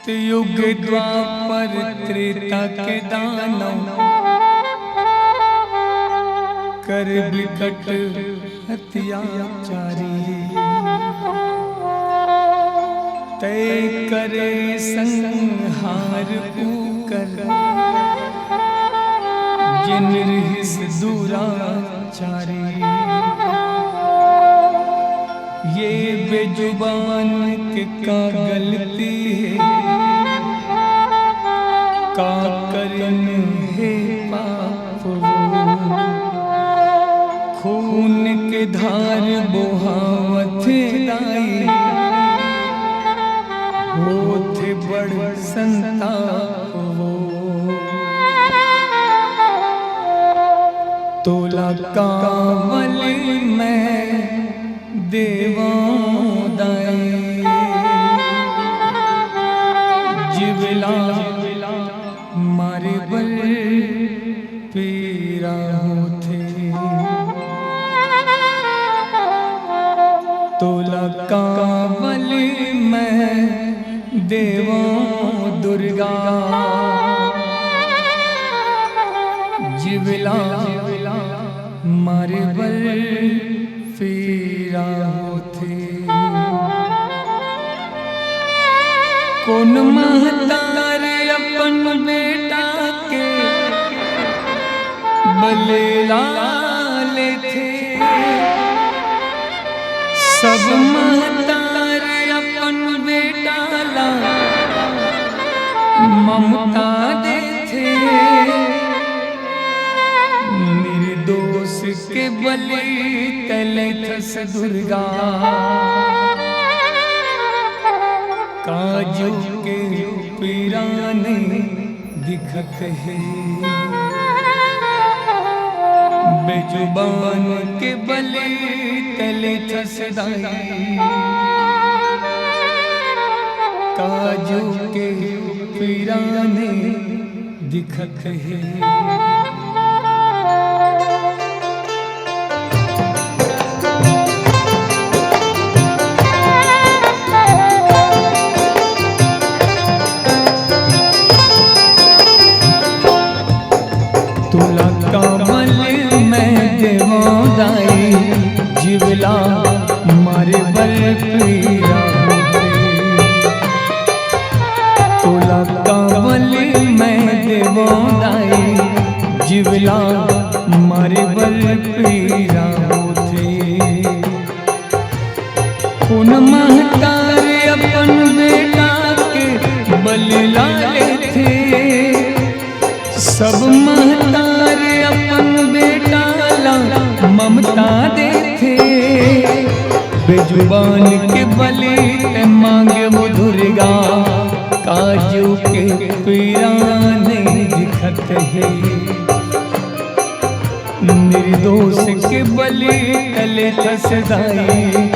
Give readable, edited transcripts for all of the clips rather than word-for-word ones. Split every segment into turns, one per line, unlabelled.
युग द्वापर त्रेता के दानव कर विकट अत्याचारी तय करे संहार ऊकर जिन निर्हिस दुराचारी। ये बेजुबान के का गलती है का करन है पाप वो खून के धार बोहावत दाई होते बड़ संताप वो तोला कावल में देवों दाई जिवला मारे बल पीरा होते तोला कावल में देवों दुर्गा जिवला मारे बल पीरा होते। कौन महतार अपन बेटा के बले लाले थे सब महतार अपन बेटा ला ममता दे थे निर्दोष के बलि तले थस दुर्गा काजू के पीराने दिखत है बेजुबान के बलि तले थस दाई काजू के पीराने दिखत है। तोला कावल में देवों दाई जिवला मारे बल पीरा तोला कावल में देवों दाई जिवला मारे बल पीरा होते। कौन महतार अपन बेटा के बलि लाले थे सब महतार अपन बेटा ला ममता दे थे बेजुबान के बलि ते मांगे वो दुर्गा काजू के पीराने दिखत है निर्दोष के बलि तले थस दाई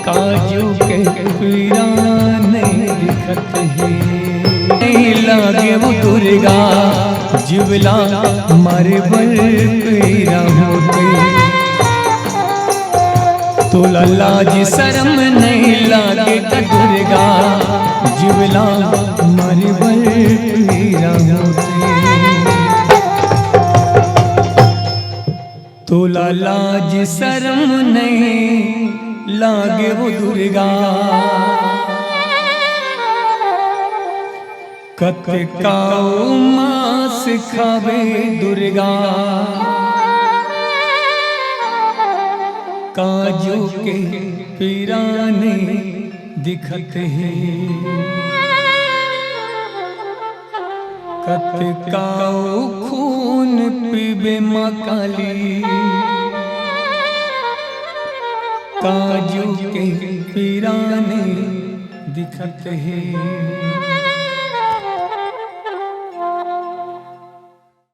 काजू के पीराने दिखत है। लागे वो दुर्गा जिवला मारे बल पीरा होते तोला लाज शर्म नहीं लागे का दुर्गा जिवला मारे बल पीरा होते तोला लाज शर्म नहीं लागे वो दुर्गा कतकाओ मास खावे दुर्गा काजू के पीराने दिखत है कतकाओ खून पीबे माँ काली काजू के पीराने दिखत है।